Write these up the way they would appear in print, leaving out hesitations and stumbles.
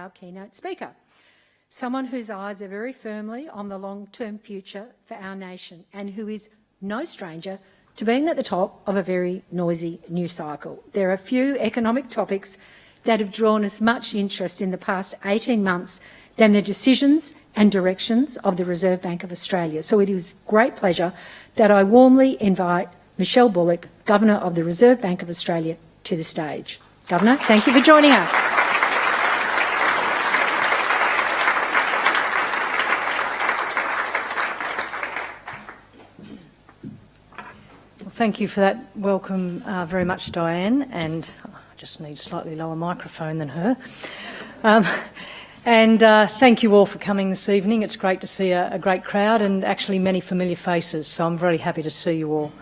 our keynote speaker, someone whose eyes are very firmly on the long-term future for our nation and who is no stranger to being at the top of a very noisy news cycle. There are few economic topics that have drawn as much interest in the past 18 months than the decisions and directions of the Reserve Bank of Australia. So it is great pleasure that I warmly invite Michele Bullock, Governor of the Reserve Bank of Australia, to the stage. Governor, thank you for joining us. Well, thank you for that welcome very much, Diane, and I just need a slightly lower microphone than her. Thank you all for coming this evening. It's great to see a great crowd and actually many familiar faces, so I'm very happy to see you all.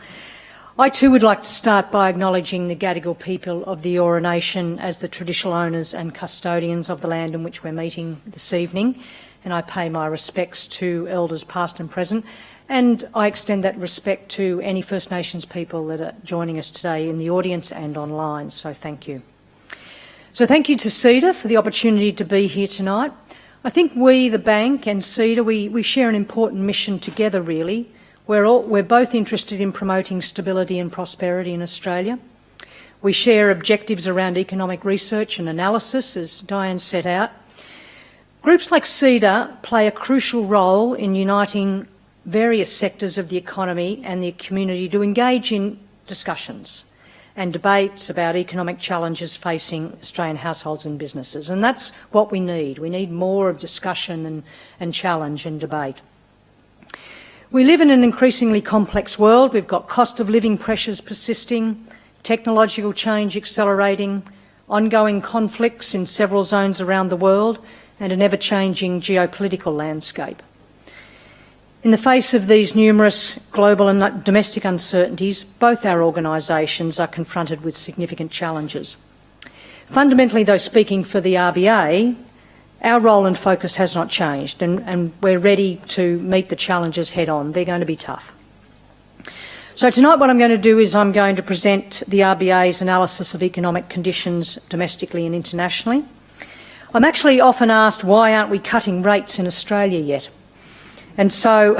I too would like to start by acknowledging the Gadigal people of the Eora Nation as the traditional owners and custodians of the land in which we're meeting this evening, and I pay my respects to Elders past and present, and I extend that respect to any First Nations people that are joining us today in the audience and online, so thank you. So thank you to CEDA for the opportunity to be here tonight. I think we, the bank and CEDA, we share an important mission together really. We're both interested in promoting stability and prosperity in Australia. We share objectives around economic research and analysis, as Diane set out. Groups like CEDA play a crucial role in uniting various sectors of the economy and the community to engage in discussions and debates about economic challenges facing Australian households and businesses. And that's what we need. We need more of discussion and challenge and debate. We live in an increasingly complex world. We've got cost of living pressures persisting, technological change accelerating, ongoing conflicts in several zones around the world, and an ever-changing geopolitical landscape. In the face of these numerous global and domestic uncertainties, both our organisations are confronted with significant challenges. Fundamentally, though, speaking for the RBA, our role and focus has not changed, and we're ready to meet the challenges head-on. They're going to be tough. So tonight what I'm going to do is I'm going to present the RBA's analysis of economic conditions domestically and internationally. I'm actually often asked, why aren't we cutting rates in Australia yet? And so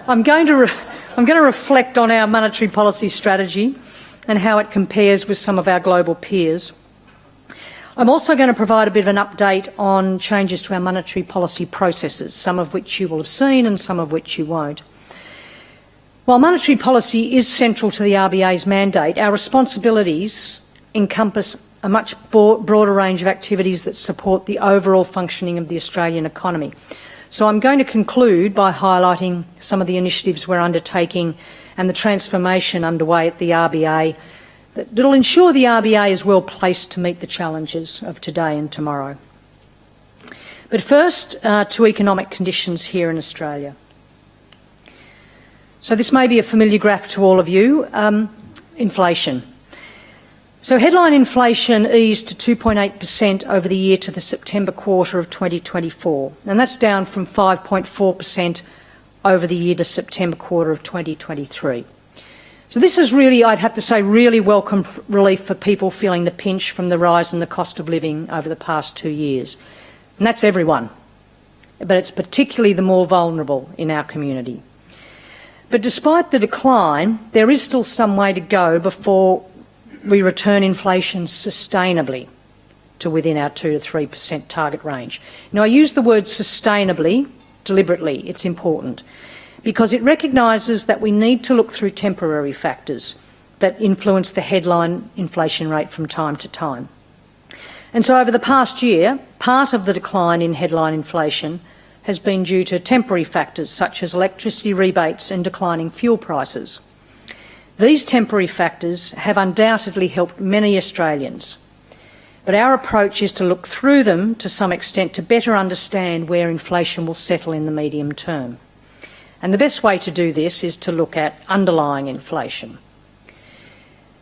I'm going to reflect on our monetary policy strategy and how it compares with some of our global peers. I'm also going to provide a bit of an update on changes to our monetary policy processes, some of which you will have seen and some of which you won't. While monetary policy is central to the RBA's mandate, our responsibilities encompass a much broader range of activities that support the overall functioning of the Australian economy. So I'm going to conclude by highlighting some of the initiatives we're undertaking and the transformation underway at the RBA that will ensure the RBA is well placed to meet the challenges of today and tomorrow. But first, to economic conditions here in Australia. So this may be a familiar graph to all of you. Inflation. So headline inflation eased to 2.8% over the year to the September quarter of 2024, and that's down from 5.4% over the year to September quarter of 2023. So this is really, I'd have to say, really welcome relief for people feeling the pinch from the rise in the cost of living over the past 2 years. And that's everyone, but it's particularly the more vulnerable in our community. But despite the decline, there is still some way to go before we return inflation sustainably to within our 2 to 3% target range. Now, I use the word sustainably deliberately. It's important, because it recognises that we need to look through temporary factors that influence the headline inflation rate from time to time. And so over the past year, part of the decline in headline inflation has been due to temporary factors such as electricity rebates and declining fuel prices. These temporary factors have undoubtedly helped many Australians, but our approach is to look through them to some extent to better understand where inflation will settle in the medium term. And the best way to do this is to look at underlying inflation.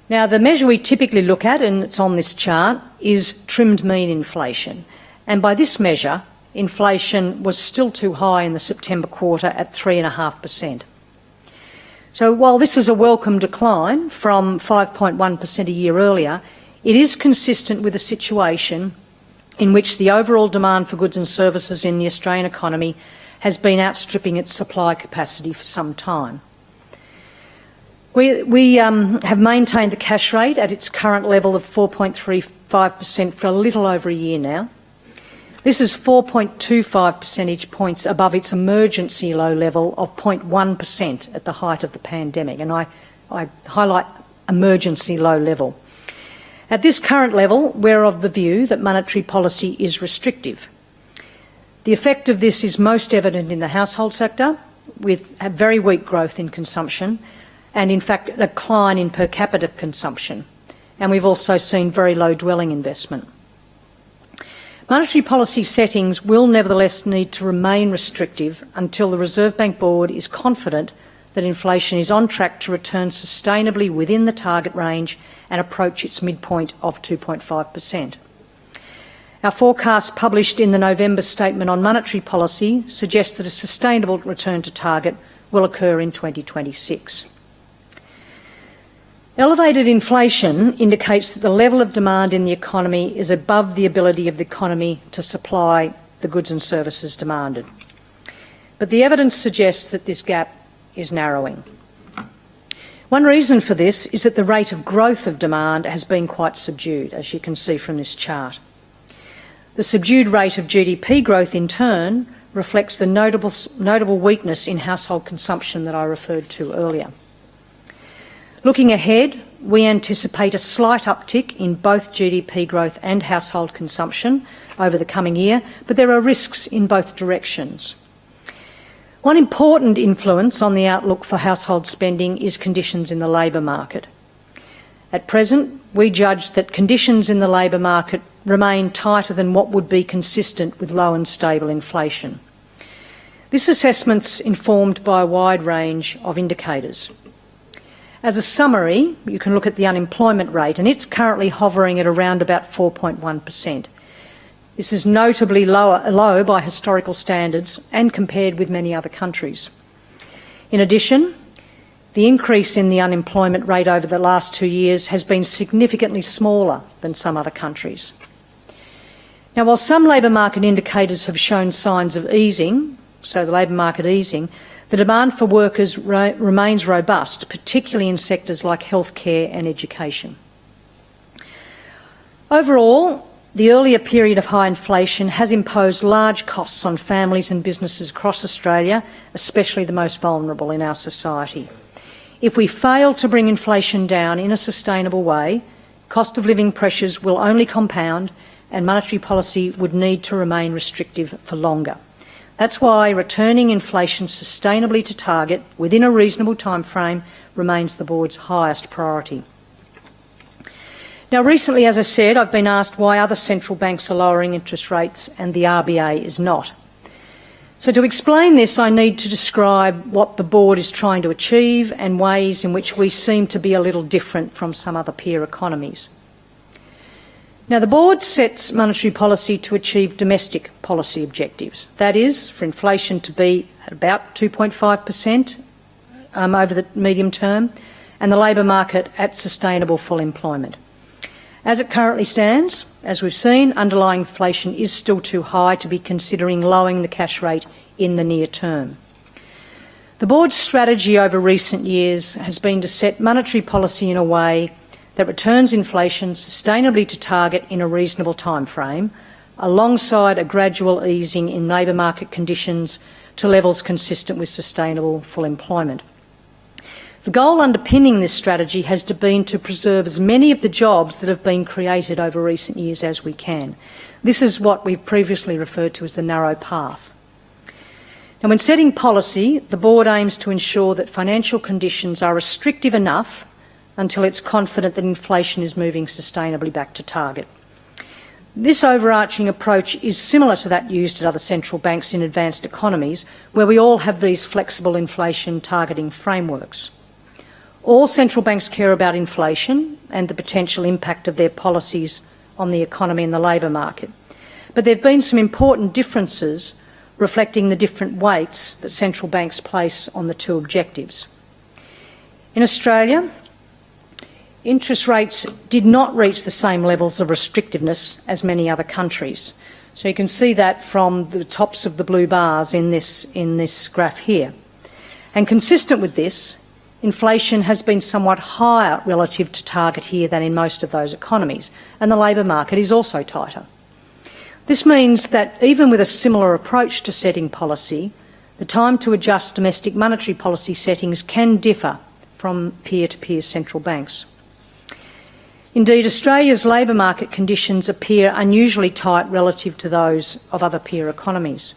Now, the measure we typically look at, and it's on this chart, is trimmed mean inflation. And by this measure, inflation was still too high in the September quarter at 3.5%. So while this is a welcome decline from 5.1% a year earlier, it is consistent with a situation in which the overall demand for goods and services in the Australian economy has been outstripping its supply capacity for some time. We have maintained the cash rate at its current level of 4.35% for a little over a year now. This is 4.25 percentage points above its emergency low level of 0.1% at the height of the pandemic, and I highlight emergency low level. At this current level, we're of the view that monetary policy is restrictive. The effect of this is most evident in the household sector, with a very weak growth in consumption and, in fact, a decline in per capita consumption. And we've also seen very low dwelling investment. Monetary policy settings will nevertheless need to remain restrictive until the Reserve Bank Board is confident that inflation is on track to return sustainably within the target range and approach its midpoint of 2.5%. Our forecast published in the November Statement on Monetary Policy suggests that a sustainable return to target will occur in 2026. Elevated inflation indicates that the level of demand in the economy is above the ability of the economy to supply the goods and services demanded. But the evidence suggests that this gap is narrowing. One reason for this is that the rate of growth of demand has been quite subdued, as you can see from this chart. The subdued rate of GDP growth, in turn, reflects the notable weakness in household consumption that I referred to earlier. Looking ahead, we anticipate a slight uptick in both GDP growth and household consumption over the coming year, but there are risks in both directions. One important influence on the outlook for household spending is conditions in the labour market. At present, we judge that conditions in the labour market remain tighter than what would be consistent with low and stable inflation. This assessment's informed by a wide range of indicators. As a summary, you can look at the unemployment rate, and it's currently hovering at around about 4.1%. This is notably low by historical standards and compared with many other countries. In addition, the increase in the unemployment rate over the last 2 years has been significantly smaller than some other countries. Now, while some labour market indicators have shown signs of easing, so the labour market easing, the demand for workers remains robust, particularly in sectors like healthcare and education. Overall, the earlier period of high inflation has imposed large costs on families and businesses across Australia, especially the most vulnerable in our society. If we fail to bring inflation down in a sustainable way, cost of living pressures will only compound and monetary policy would need to remain restrictive for longer. That's why returning inflation sustainably to target within a reasonable time frame remains the Board's highest priority. Now, recently, as I said, I've been asked why other central banks are lowering interest rates and the RBA is not. So to explain this, I need to describe what the Board is trying to achieve and ways in which we seem to be a little different from some other peer economies. Now, the Board sets monetary policy to achieve domestic policy objectives. That is, for inflation to be at about 2.5% over the medium term and the labour market at sustainable full employment. As it currently stands, as we've seen, underlying inflation is still too high to be considering lowering the cash rate in the near term. The Board's strategy over recent years has been to set monetary policy in a way that returns inflation sustainably to target in a reasonable time frame, alongside a gradual easing in labour market conditions to levels consistent with sustainable full employment. The goal underpinning this strategy has been to preserve as many of the jobs that have been created over recent years as we can. This is what we've previously referred to as the narrow path. Now, when setting policy, the Board aims to ensure that financial conditions are restrictive enough until it's confident that inflation is moving sustainably back to target. This overarching approach is similar to that used at other central banks in advanced economies, where we all have these flexible inflation targeting frameworks. All central banks care about inflation and the potential impact of their policies on the economy and the labour market. But there have been some important differences reflecting the different weights that central banks place on the two objectives. In Australia, interest rates did not reach the same levels of restrictiveness as many other countries. So you can see that from the tops of the blue bars in this graph here. And consistent with this, inflation has been somewhat higher relative to target here than in most of those economies, and the labour market is also tighter. This means that even with a similar approach to setting policy, the time to adjust domestic monetary policy settings can differ from peer-to-peer central banks. Indeed, Australia's labour market conditions appear unusually tight relative to those of other peer economies.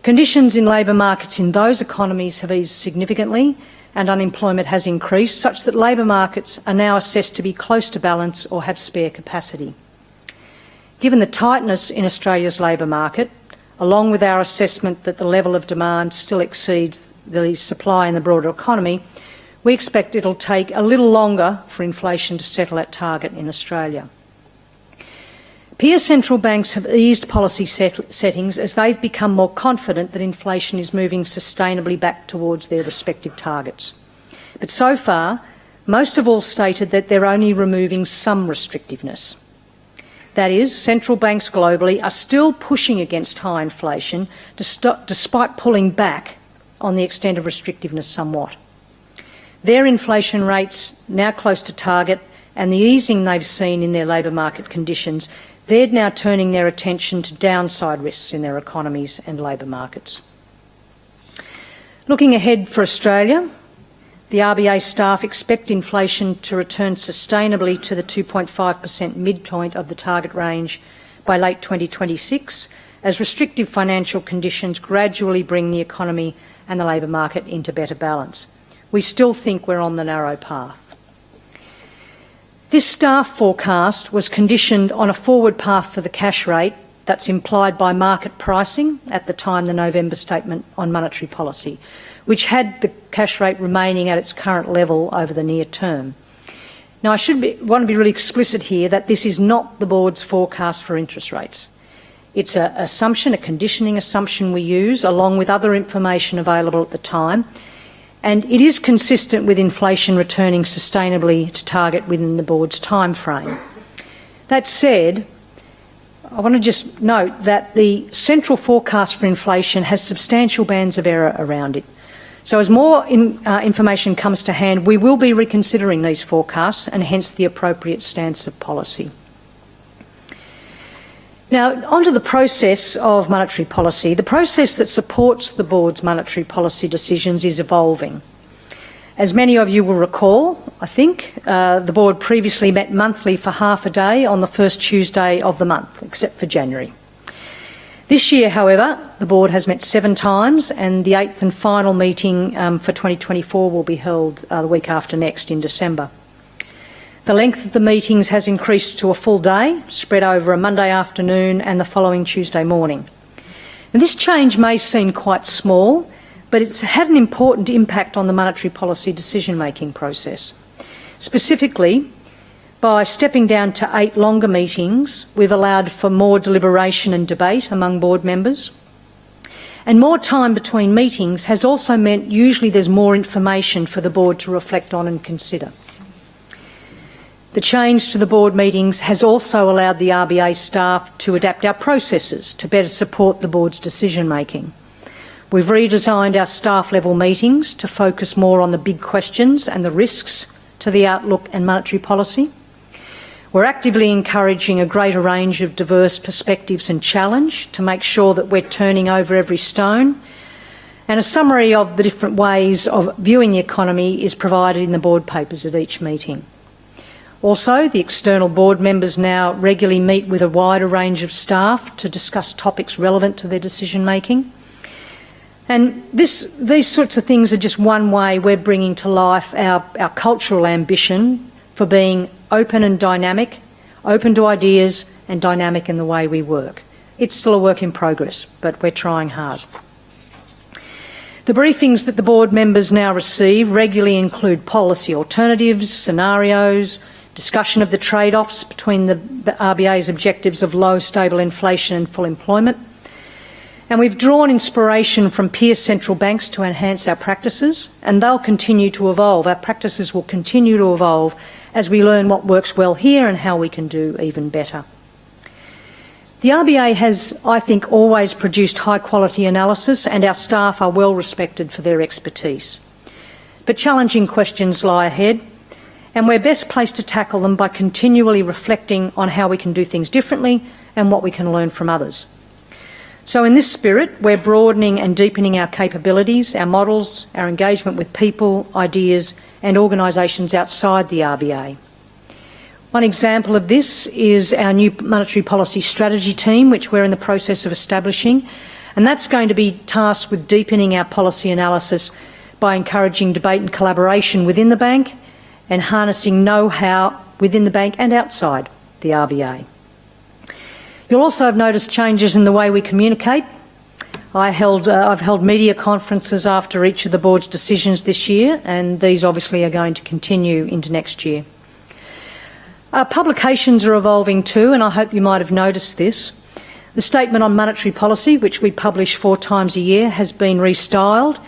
Conditions in labour markets in those economies have eased significantly and unemployment has increased, such that labour markets are now assessed to be close to balance or have spare capacity. Given the tightness in Australia's labour market, along with our assessment that the level of demand still exceeds the supply in the broader economy, we expect it'll take a little longer for inflation to settle at target in Australia. Peer central banks have eased policy settings as they've become more confident that inflation is moving sustainably back towards their respective targets. But so far, most have all stated that they're only removing some restrictiveness. That is, central banks globally are still pushing against high inflation despite pulling back on the extent of restrictiveness somewhat. Their inflation rates now close to target and the easing they've seen in their labour market conditions, they're now turning their attention to downside risks in their economies and labour markets. Looking ahead for Australia, the RBA staff expect inflation to return sustainably to the 2.5% midpoint of the target range by late 2026, as restrictive financial conditions gradually bring the economy and the labour market into better balance. We still think we're on the narrow path. This staff forecast was conditioned on a forward path for the cash rate that's implied by market pricing at the time the November statement on monetary policy, which had the cash rate remaining at its current level over the near term. Now, I want to be really explicit here that this is not the board's forecast for interest rates. It's an assumption, a conditioning assumption we use, along with other information available at the time, and it is consistent with inflation returning sustainably to target within the board's time frame. That said, I want to just note that the central forecast for inflation has substantial bands of error around it. So as more information comes to hand, we will be reconsidering these forecasts and hence the appropriate stance of policy. Now, onto the process of monetary policy. The process that supports the board's monetary policy decisions is evolving. As many of you will recall, I think, the board previously met monthly for half a day on the first Tuesday of the month, except for January. This year, however, the board has met 7 times, and the 8th and final meeting for 2024 will be held the week after next in December. The length of the meetings has increased to a full day, spread over a Monday afternoon and the following Tuesday morning. Now, this change may seem quite small, but it's had an important impact on the monetary policy decision-making process. Specifically, by stepping down to 8 longer meetings, we've allowed for more deliberation and debate among board members. And more time between meetings has also meant usually there's more information for the board to reflect on and consider. The change to the board meetings has also allowed the RBA staff to adapt our processes to better support the board's decision-making. We've redesigned our staff-level meetings to focus more on the big questions and the risks to the outlook and monetary policy. We're actively encouraging a greater range of diverse perspectives and challenge to make sure that we're turning over every stone. And a summary of the different ways of viewing the economy is provided in the board papers at each meeting. Also, the external board members now regularly meet with a wider range of staff to discuss topics relevant to their decision-making. And these sorts of things are just one way we're bringing to life our cultural ambition for being open and dynamic, open to ideas and dynamic in the way we work. It's still a work in progress, but we're trying hard. The briefings that the board members now receive regularly include policy alternatives, scenarios, discussion of the trade-offs between the RBA's objectives of low, stable inflation and full employment. And we've drawn inspiration from peer central banks to enhance our practices, and they'll continue to evolve. Our practices will continue to evolve as we learn what works well here and how we can do even better. The RBA has, I think, always produced high-quality analysis, and our staff are well respected for their expertise. But challenging questions lie ahead, and we're best placed to tackle them by continually reflecting on how we can do things differently and what we can learn from others. So in this spirit, we're broadening and deepening our capabilities, our models, our engagement with people, ideas and organisations outside the RBA. One example of this is our new monetary policy strategy team, which we're in the process of establishing, and that's going to be tasked with deepening our policy analysis by encouraging debate and collaboration within the bank and harnessing know-how within the bank and outside the RBA. You'll also have noticed changes in the way we communicate. I've held media conferences after each of the board's decisions this year, and these obviously are going to continue into next year. Our publications are evolving too, and I hope you might have noticed this. The Statement on Monetary Policy, which we publish 4 times a year, has been restyled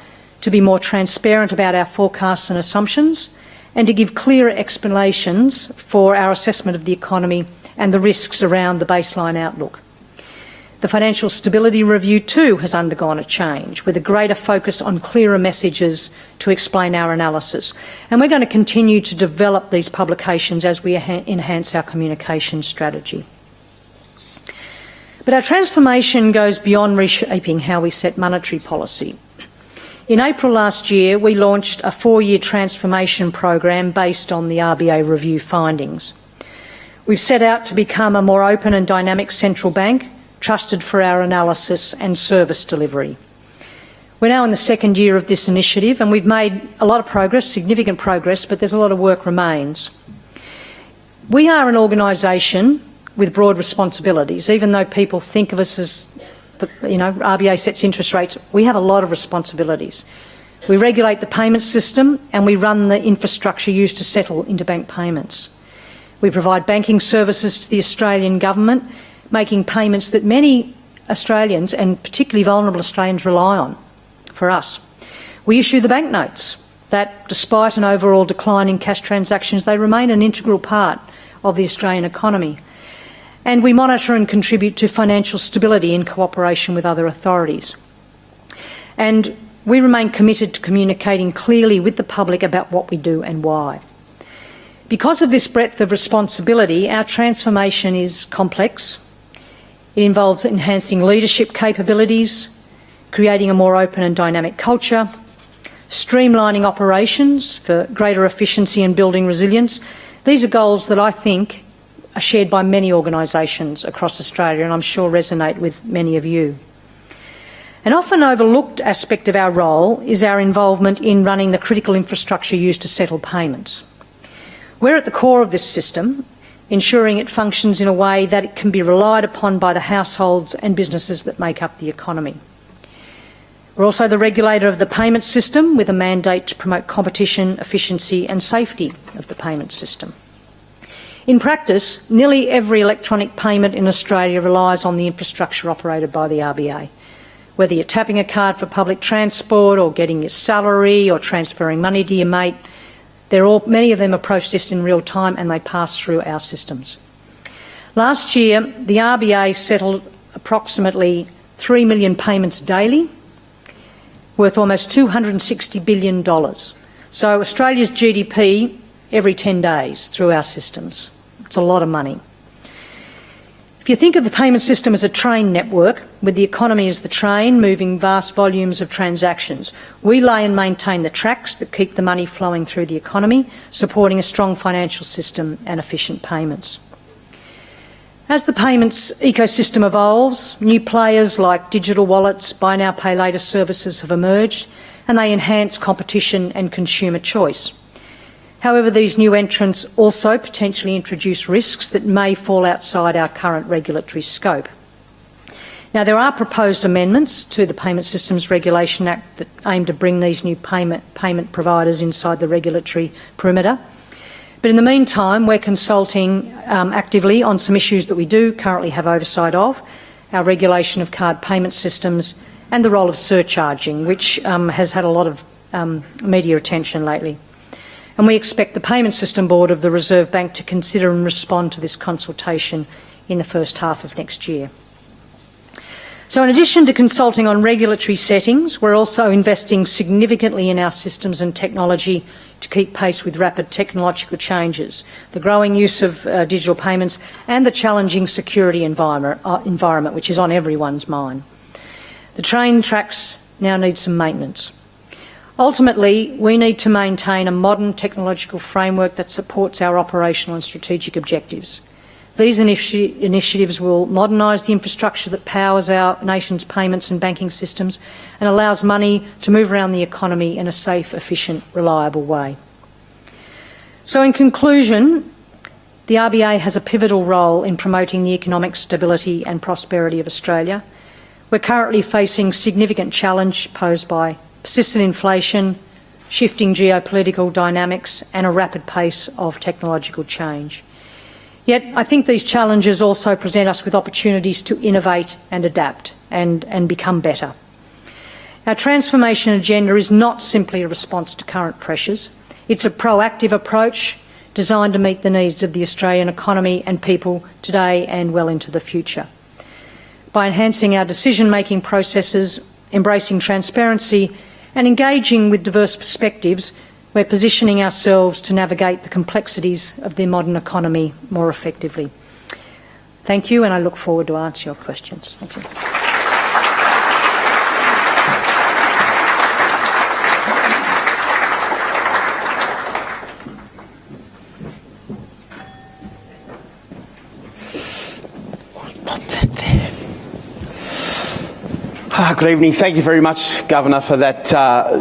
to be more transparent about our forecasts and assumptions and to give clearer explanations for our assessment of the economy and the risks around the baseline outlook. The Financial Stability Review too has undergone a change, with a greater focus on clearer messages to explain our analysis. And we're going to continue to develop these publications as we enhance our communication strategy. But our transformation goes beyond reshaping how we set monetary policy. In April last year, we launched a 4-year transformation program based on the RBA review findings. We've set out to become a more open and dynamic central bank, trusted for our analysis and service delivery. We're now in the 2nd year of this initiative, and we've made a lot of progress, significant progress, but there's a lot of work remains. We are an organisation with broad responsibilities. Even though people think of us as, RBA sets interest rates, we have a lot of responsibilities. We regulate the payment system and we run the infrastructure used to settle interbank payments. We provide banking services to the Australian government, making payments that many Australians, and particularly vulnerable Australians, rely on for us. We issue the banknotes that, despite an overall decline in cash transactions, they remain an integral part of the Australian economy. And we monitor and contribute to financial stability in cooperation with other authorities. And we remain committed to communicating clearly with the public about what we do and why. Because of this breadth of responsibility, our transformation is complex. It involves enhancing leadership capabilities, creating a more open and dynamic culture, streamlining operations for greater efficiency and building resilience. These are goals that I think are shared by many organisations across Australia and I'm sure resonate with many of you. An often overlooked aspect of our role is our involvement in running the critical infrastructure used to settle payments. We're at the core of this system, ensuring it functions in a way that it can be relied upon by the households and businesses that make up the economy. We're also the regulator of the payment system with a mandate to promote competition, efficiency and safety of the payment system. In practice, nearly every electronic payment in Australia relies on the infrastructure operated by the RBA. Whether you're tapping a card for public transport or getting your salary or transferring money to your mate, many of them are processed in real time and they pass through our systems. Last year, the RBA settled approximately 3 million payments daily, worth almost $260 billion. So Australia's GDP every 10 days through our systems. It's a lot of money. If you think of the payment system as a train network, with the economy as the train moving vast volumes of transactions, we lay and maintain the tracks that keep the money flowing through the economy, supporting a strong financial system and efficient payments. As the payments ecosystem evolves, new players like digital wallets, buy now, pay later services have emerged, and they enhance competition and consumer choice. However, these new entrants also potentially introduce risks that may fall outside our current regulatory scope. Now, there are proposed amendments to the Payment Systems Regulation Act that aim to bring these new payment providers inside the regulatory perimeter. But in the meantime, we're consulting actively on some issues that we do currently have oversight of, our regulation of card payment systems and the role of surcharging, which has had a lot of media attention lately. and we expect the Payment System Board of the Reserve Bank to consider and respond to this consultation in the first half of next year. So in addition to consulting on regulatory settings, we're also investing significantly in our systems and technology to keep pace with rapid technological changes, the growing use of digital payments and the challenging security environment, which is on everyone's mind. The train tracks now need some maintenance. Ultimately, we need to maintain a modern technological framework that supports our operational and strategic objectives. These initiatives will modernise the infrastructure that powers our nation's payments and banking systems and allows money to move around the economy in a safe, efficient, reliable way. So in conclusion, the RBA has a pivotal role in promoting the economic stability and prosperity of Australia. We're currently facing significant challenge posed by persistent inflation, shifting geopolitical dynamics and a rapid pace of technological change. Yet I think these challenges also present us with opportunities to innovate and adapt and become better. Our transformation agenda is not simply a response to current pressures. It's a proactive approach designed to meet the needs of the Australian economy and people today and well into the future. By enhancing our decision-making processes, embracing transparency and engaging with diverse perspectives, we're positioning ourselves to navigate the complexities of the modern economy more effectively. Thank you, and I look forward to answer your questions. Thank you. Good evening. Thank you very much, Governor, for that,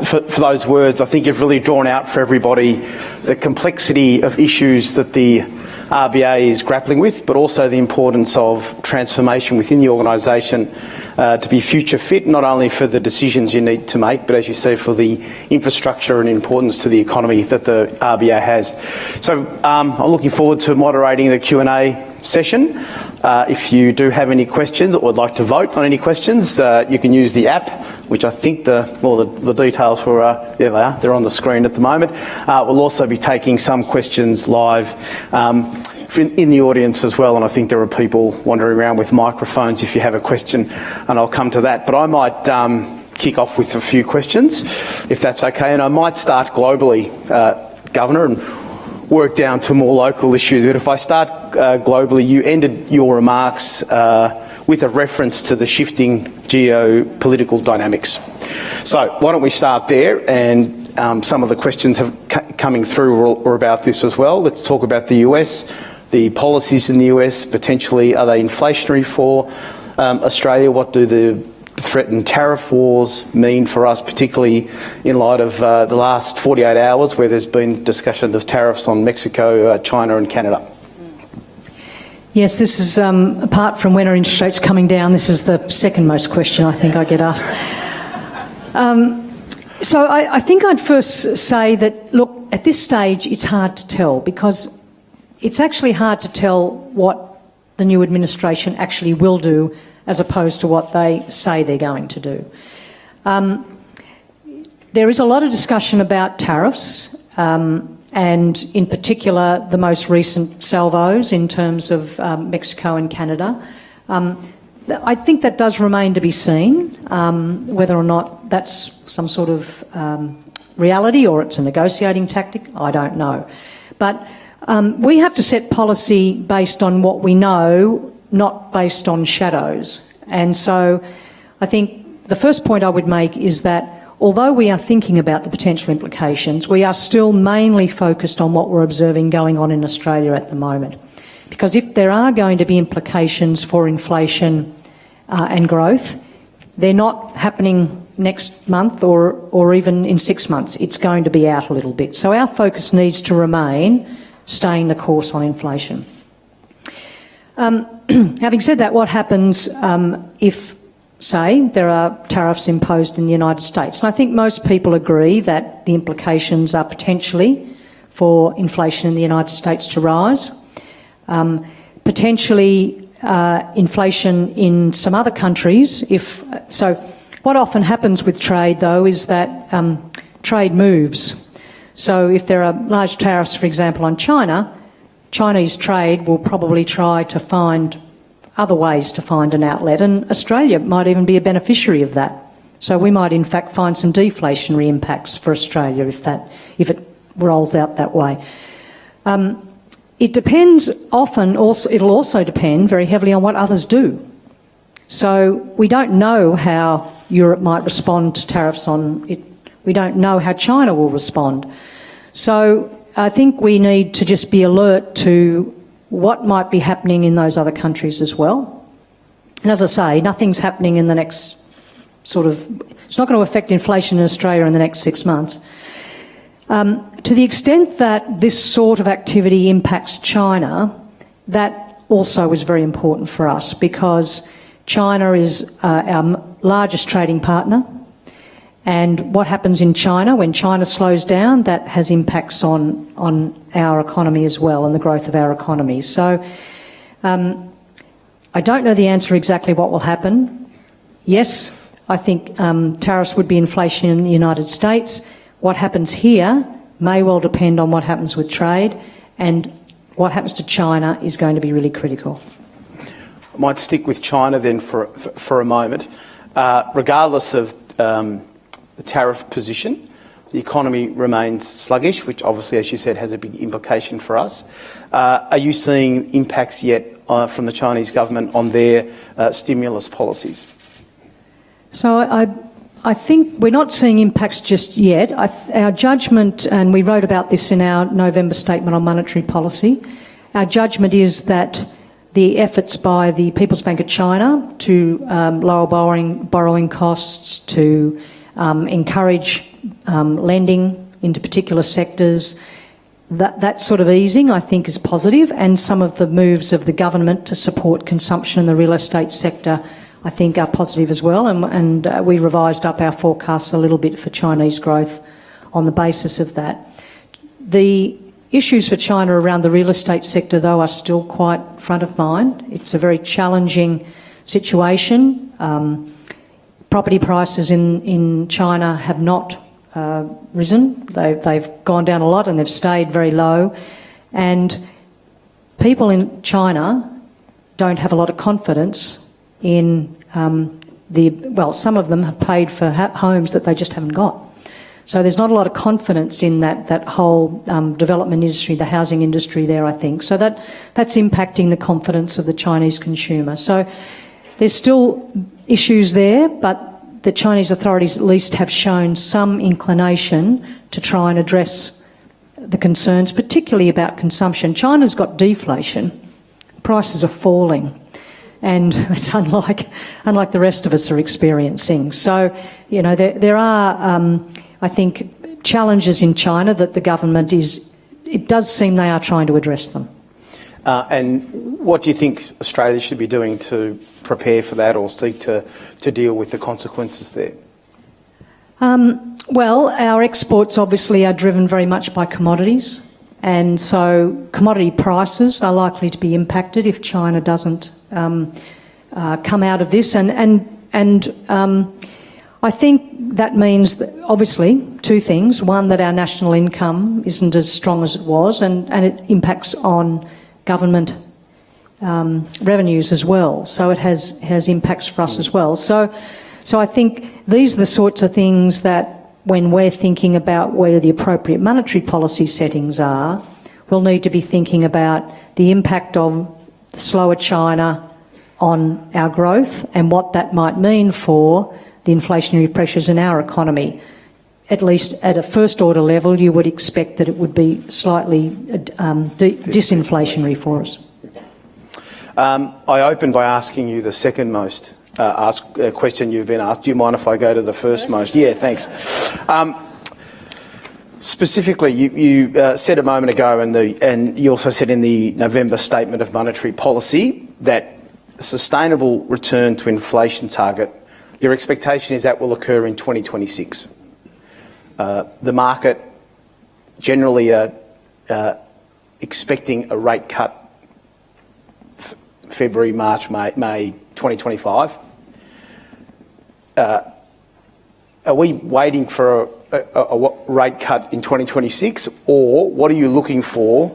for those words. I think you've really drawn out for everybody the complexity of issues that the RBA is grappling with, but also the importance of transformation within the organisation to be future fit, not only for the decisions you need to make, but as you say, for the infrastructure and importance to the economy that the RBA has. So I'm looking forward to moderating the Q&A session. If you do have any questions or would like to vote on any questions, you can use the app, which I think the details for, there they are, they're on the screen at the moment. We'll also be taking some questions live in the audience as well, and I think there are people wandering around with microphones if you have a question, and I'll come to that. But I might kick off with a few questions, if that's okay, and I might start globally, Governor, and work down to more local issues. But if I start globally, you ended your remarks with a reference to the shifting geopolitical dynamics. So why don't we start there? And some of the questions have coming through are about this as well. Let's talk about the US, the policies in the US. Potentially, are they inflationary for Australia? What do the threatened tariff wars mean for us, particularly in light of the last 48 hours where there's been discussion of tariffs on Mexico, China and Canada? Yes, this is, apart from when are interest rates coming down, this is the second most question I think I get asked. So I think I'd first say that, look, at this stage it's hard to tell, because it's actually hard to tell what the new administration actually will do as opposed to what they say they're going to do. There is a lot of discussion about tariffs, and in particular the most recent salvos in terms of Mexico and Canada. I think that does remain to be seen, whether or not that's some sort of reality or it's a negotiating tactic, I don't know. But we have to set policy based on what we know, not based on shadows. And so I think the first point I would make is that although we are thinking about the potential implications, we are still mainly focused on what we're observing going on in Australia at the moment. Because if there are going to be implications for inflation and growth, they're not happening next month or even in 6 months. It's going to be out a little bit. So our focus needs to remain staying the course on inflation. Having said that, what happens if, say, there are tariffs imposed in the United States? And I think most people agree that the implications are potentially for inflation in the United States to rise, potentially inflation in some other countries. So what often happens with trade, though, is that trade moves. So if there are large tariffs, for example, on China, Chinese trade will probably try to find other ways to find an outlet, and Australia might even be a beneficiary of that. So we might in fact find some deflationary impacts for Australia if it rolls out that way. It depends often, it'll also depend very heavily on what others do. So we don't know how Europe might respond to tariffs on it. We don't know how China will respond. So I think we need to just be alert to what might be happening in those other countries as well. And as I say, nothing's happening in the next it's not going to affect inflation in Australia in the next 6 months. To the extent that this sort of activity impacts China, that also is very important for us because China is our largest trading partner, and what happens in China, when China slows down, that has impacts on our economy as well and the growth of our economy. So I don't know the answer exactly what will happen. Yes, I think tariffs would be inflation in the United States. What happens here may well depend on what happens with trade, and what happens to China is going to be really critical. I might stick with China then for a moment. Regardless of the tariff position, the economy remains sluggish, which obviously, as you said, has a big implication for us. Are you seeing impacts yet from the Chinese government on their stimulus policies? So I think we're not seeing impacts just yet. Our judgment, and we wrote about this in our November statement on monetary policy, our judgment is that the efforts by the People's Bank of China to lower borrowing costs, to encourage lending into particular sectors, that sort of easing I think is positive, and some of the moves of the government to support consumption in the real estate sector I think are positive as well, and we revised up our forecasts a little bit for Chinese growth on the basis of that. The issues for China around the real estate sector, though, are still quite front of mind. It's a very challenging situation. Property prices in China have not risen. They've gone down a lot and they've stayed very low. And people in China don't have a lot of confidence in some of them have paid for homes that they just haven't got. So there's not a lot of confidence in that whole development industry, the housing industry there, I think. So that's impacting the confidence of the Chinese consumer. So there's still issues there, but the Chinese authorities at least have shown some inclination to try and address the concerns, particularly about consumption. China's got deflation. Prices are falling. And it's unlike the rest of us are experiencing. So, you know, there are, I think, challenges in China that the government it does seem they are trying to address them. And what do you think Australia should be doing to prepare for that or seek to deal with the consequences there? Well, our exports obviously are driven very much by commodities, and so commodity prices are likely to be impacted if China doesn't come out of this, and I think that means that obviously two things: one, that our national income isn't as strong as it was, and it impacts on government revenues as well. So it has impacts for us as well. So I think these are the sorts of things that, when we're thinking about where the appropriate monetary policy settings are, we'll need to be thinking about the impact of slower China on our growth and what that might mean for the inflationary pressures in our economy. At least at a first order level, you would expect that it would be slightly disinflationary for us. I opened by asking you the second most asked question you've been asked. Do you mind if I go to the first most? Yeah, thanks. Specifically, you said a moment ago, and you also said in the November Statement of Monetary Policy that a sustainable return to inflation target, your expectation is that will occur in 2026. The market generally are expecting a rate cut February, March, May 2025. are we waiting for a rate cut in 2026, or what are you looking for?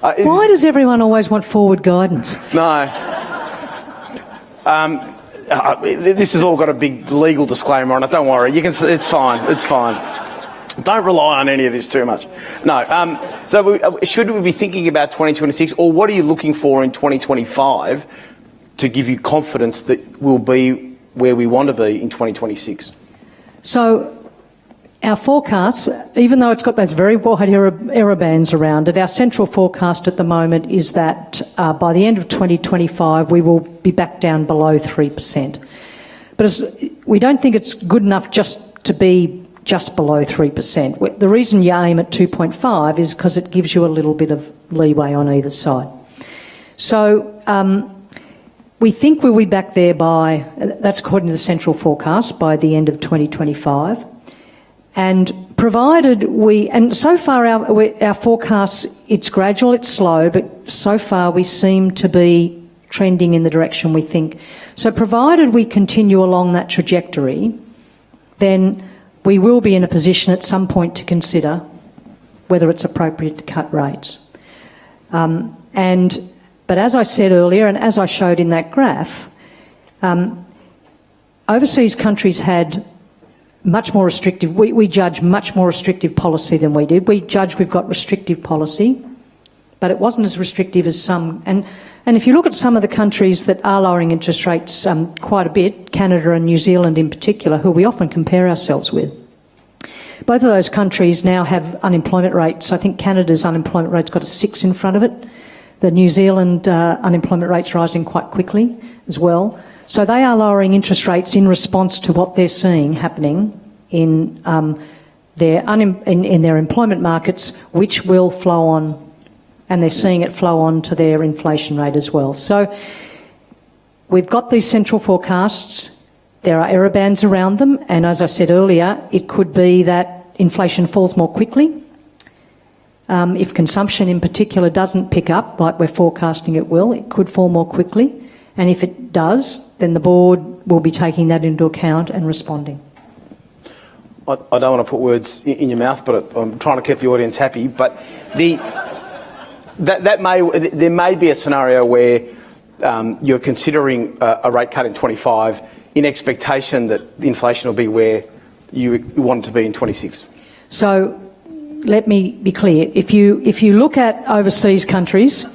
Why does everyone always want forward guidance? No. This has all got a big legal disclaimer on it. Don't worry. It's fine. It's fine. Don't rely on any of this too much. No. Should we be thinking about 2026, or what are you looking for in 2025 to give you confidence that we'll be where we want to be in 2026? So our forecast, even though it's got those very wide error bands around it, our central forecast at the moment is that by the end of 2025 we will be back down below 3%. But we don't think it's good enough just to be just below 3%. The reason you aim at 2.5 is because it gives you a little bit of leeway on either side. So we think we'll be back there by, that's according to the central forecast, by the end of 2025. And provided and so far our forecast, it's gradual, it's slow, but so far we seem to be trending in the direction we think. So provided we continue along that trajectory, then we will be in a position at some point to consider whether it's appropriate to cut rates. But as I said earlier, and as I showed in that graph, overseas countries had much more restrictive, we judge much more restrictive policy than we did. We judge we've got restrictive policy, but it wasn't as restrictive as some. And if you look at some of the countries that are lowering interest rates quite a bit, Canada and New Zealand in particular, who we often compare ourselves with, both of those countries now have unemployment rates. I think Canada's unemployment rate's got a 6 in front of it. The New Zealand unemployment rate's rising quite quickly as well. So they are lowering interest rates in response to what they're seeing happening in their employment markets, which will flow on, and they're seeing it flow on to their inflation rate as well. So we've got these central forecasts. There are error bands around them, and as I said earlier, it could be that inflation falls more quickly. If consumption in particular doesn't pick up, like we're forecasting it will, it could fall more quickly. And if it does, then the board will be taking that into account and responding. I don't want to put words in your mouth, but I'm trying to keep the audience happy. But there may be a scenario where you're considering a rate cut in 25 in expectation that inflation will be where you want it to be in 26. So let me be clear. If you look at overseas countries,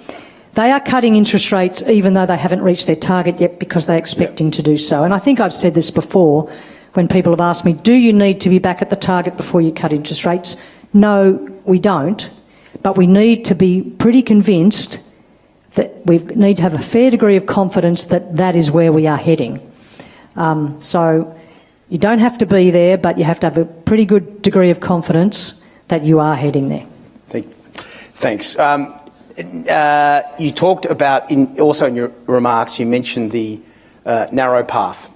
they are cutting interest rates even though they haven't reached their target yet because they're expecting to do so. And I think I've said this before when people have asked me, do you need to be back at the target before you cut interest rates? No, we don't. But we need to be pretty convinced that we need to have a fair degree of confidence that that is where we are heading. So you don't have to be there, but you have to have a pretty good degree of confidence that you are heading there. Thanks. You talked about, also in your remarks, you mentioned the narrow path.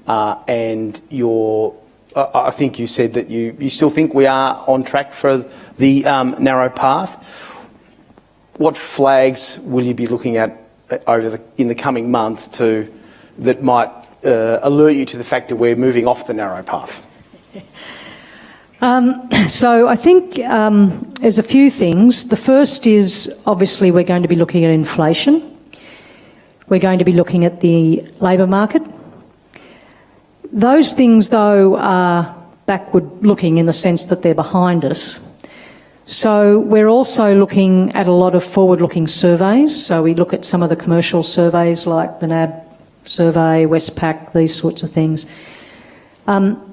And I think you said that you still think we are on track for the narrow path. What flags will you be looking at in the coming months that might alert you to the fact that we're moving off the narrow path? So I think there's a few things. The first is obviously we're going to be looking at inflation. We're going to be looking at the labour market. Those things, though, are backward-looking in the sense that they're behind us. So we're also looking at a lot of forward-looking surveys. So we look at some of the commercial surveys like the NAB survey, Westpac, these sorts of things.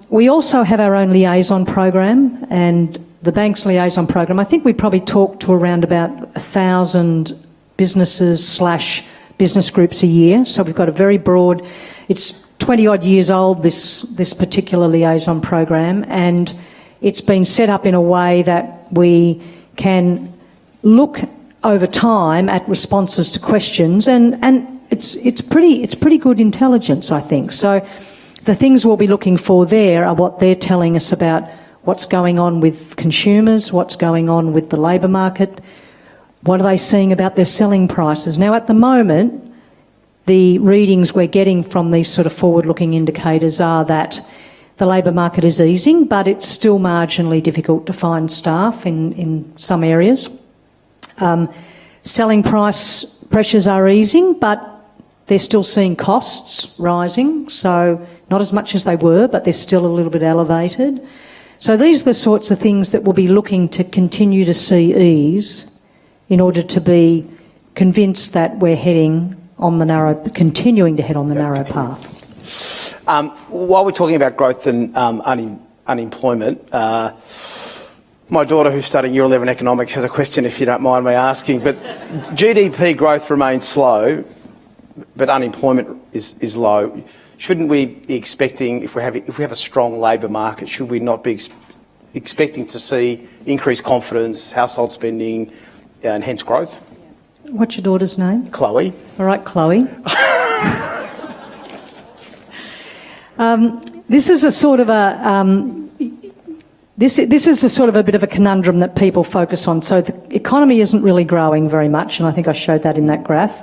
We also have our own liaison program, and the bank's liaison program, I think we probably talk to around about 1,000 businesses/business groups a year. So we've got a very broad, it's 20-odd years old, this particular liaison program, and it's been set up in a way that we can look over time at responses to questions, and it's pretty good intelligence, I think. So the things we'll be looking for there are what they're telling us about what's going on with consumers, what's going on with the labour market, what are they seeing about their selling prices. Now, at the moment, the readings we're getting from these sort of forward-looking indicators are that the labour market is easing, but it's still marginally difficult to find staff in some areas. Selling price pressures are easing, but they're still seeing costs rising, so not as much as they were, but they're still a little bit elevated. So these are the sorts of things that we'll be looking to continue to see ease in order to be convinced that we're continuing to head on the narrow path. While we're talking about growth and unemployment, my daughter, who's studying Year 11 economics, has a question, if you don't mind me asking. But GDP growth remains slow, but unemployment is low. Shouldn't we be expecting, if we have a strong labour market, should we not be expecting to see increased confidence, household spending, and hence growth? What's your daughter's name? Chloe. All right, Chloe. This is a sort of a bit of a conundrum that people focus on. So the economy isn't really growing very much, and I think I showed that in that graph.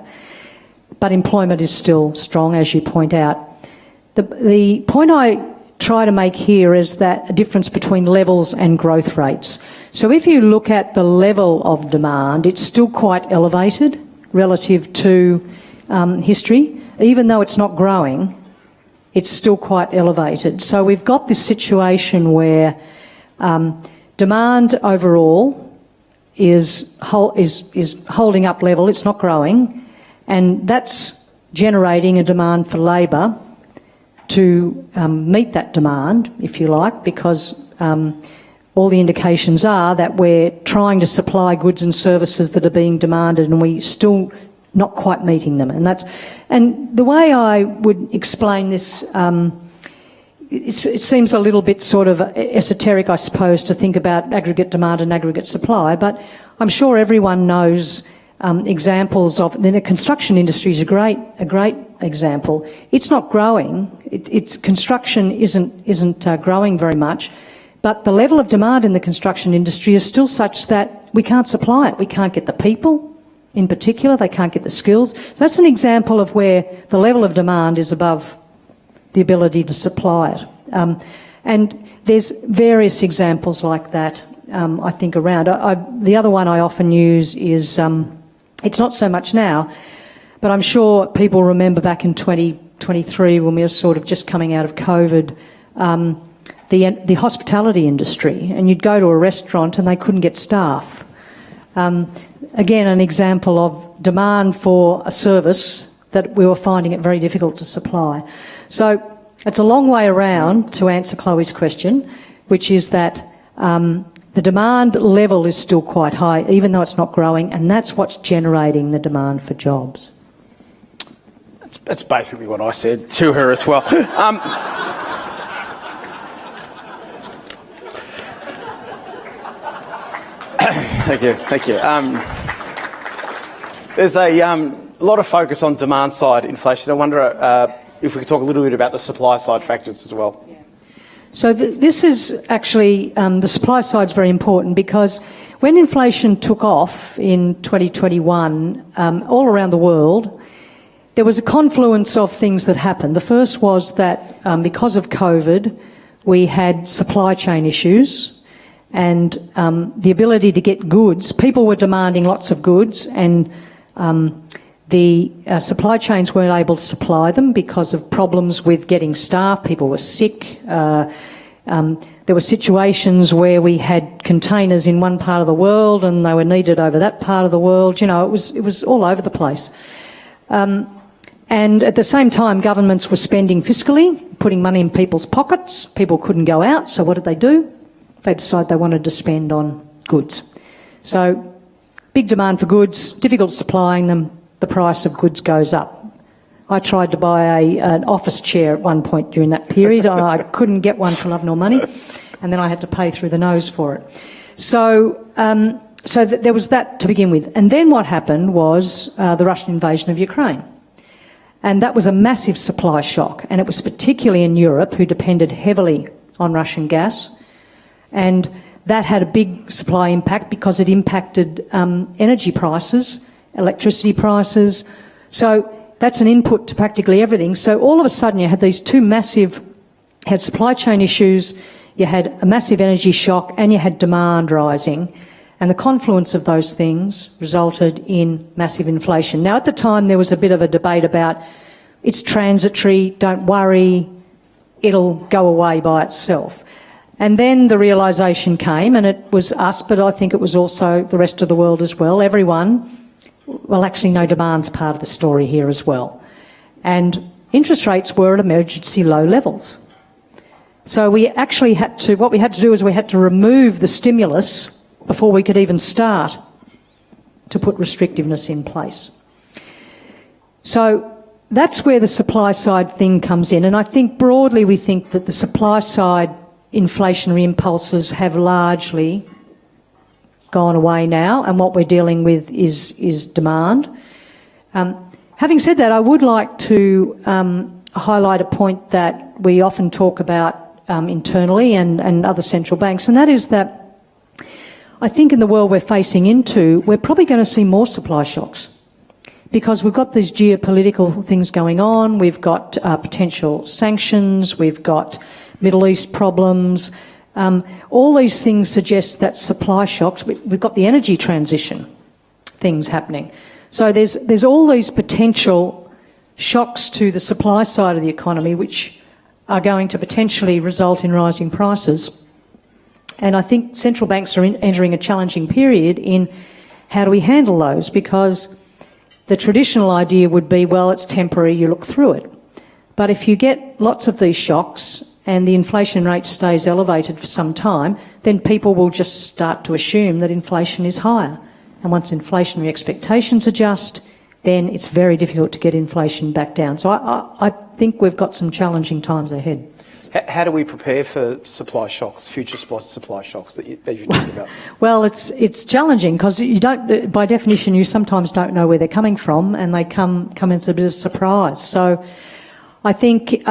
But employment is still strong, as you point out. The point I try to make here is that a difference between levels and growth rates. So if you look at the level of demand, it's still quite elevated relative to history. Even though it's not growing, it's still quite elevated. So we've got this situation where demand overall is holding up level, it's not growing, and that's generating a demand for labour to meet that demand, if you like, because all the indications are that we're trying to supply goods and services that are being demanded and we're still not quite meeting them. And the way I would explain this, it seems a little bit sort of esoteric, I suppose, to think about aggregate demand and aggregate supply, but I'm sure everyone knows examples of, the construction industry is a great example. It's not growing. Construction isn't growing very much, but the level of demand in the construction industry is still such that we can't supply it. We can't get the people, in particular. They can't get the skills. So that's an example of where the level of demand is above the ability to supply it. And there's various examples like that, I think, around. The other one I often use is, it's not so much now, but I'm sure people remember back in 2023 when we were sort of just coming out of COVID, the hospitality industry, and you'd go to a restaurant and they couldn't get staff. Again, an example of demand for a service that we were finding it very difficult to supply. So it's a long way around to answer Chloe's question, which is that the demand level is still quite high, even though it's not growing, and that's what's generating the demand for jobs. That's basically what I said to her as well. Thank you. There's a lot of focus on demand side inflation. I wonder if we could talk a little bit about the supply side factors as well. Yeah. So this is actually, the supply side is very important, because when inflation took off in 2021, all around the world, there was a confluence of things that happened. The first was that because of COVID, we had supply chain issues, and the ability to get goods. People were demanding lots of goods, and the supply chains weren't able to supply them because of problems with getting staff. People were sick. There were situations where we had containers in one part of the world and they were needed over that part of the world. You know, it was all over the place. And at the same time, governments were spending fiscally, putting money in people's pockets. People couldn't go out, so what did they do? They decided they wanted to spend on goods. So big demand for goods, difficult supplying them, the price of goods goes up. I tried to buy an office chair at one point during that period. I couldn't get one for love nor money, and then I had to pay through the nose for it. So there was that to begin with. And then what happened was the Russian invasion of Ukraine. And that was a massive supply shock, and it was particularly in Europe, who depended heavily on Russian gas. And that had a big supply impact because it impacted energy prices, electricity prices. So that's an input to practically everything. So all of a sudden you had these two massive, had supply chain issues, you had a massive energy shock, and you had demand rising. And the confluence of those things resulted in massive inflation. Now, at the time, there was a bit of a debate about it's transitory, don't worry, it'll go away by itself. And then the realisation came, and it was us, but I think it was also the rest of the world as well, everyone, well, actually, no, demand's part of the story here as well. And interest rates were at emergency low levels. So we actually had to, what we had to do is we had to remove the stimulus before we could even start to put restrictiveness in place. So that's where the supply side thing comes in. And I think broadly we think that the supply side inflationary impulses have largely gone away now, and what we're dealing with is demand. Having said that, I would like to highlight a point that we often talk about internally and other central banks, and that is that I think in the world we're facing into, we're probably going to see more supply shocks because we've got these geopolitical things going on, we've got potential sanctions, we've got Middle East problems. All these things suggest that supply shocks, we've got the energy transition things happening. So there's all these potential shocks to the supply side of the economy which are going to potentially result in rising prices. And I think central banks are entering a challenging period in how do we handle those, because the traditional idea would be, well, it's temporary, you look through it. But if you get lots of these shocks and the inflation rate stays elevated for some time, then people will just start to assume that inflation is higher. And once inflationary expectations adjust, then it's very difficult to get inflation back down. So I think we've got some challenging times ahead. How do we prepare for supply shocks, future supply shocks that you're talking about? Well, it's challenging because you don't, by definition, you sometimes don't know where they're coming from, and they come as a bit of surprise. So I think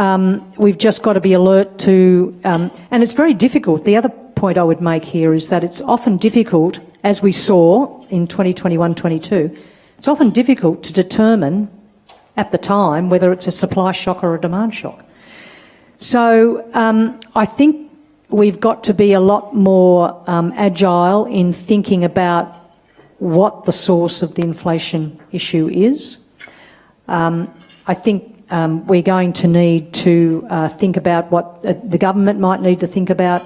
we've just got to be alert to, and it's very difficult. The other point I would make here is that it's often difficult, as we saw in 2021-22, it's often difficult to determine at the time whether it's a supply shock or a demand shock. So I think we've got to be a lot more agile in thinking about what the source of the inflation issue is. I think we're going to need to think about what the government might need to think about,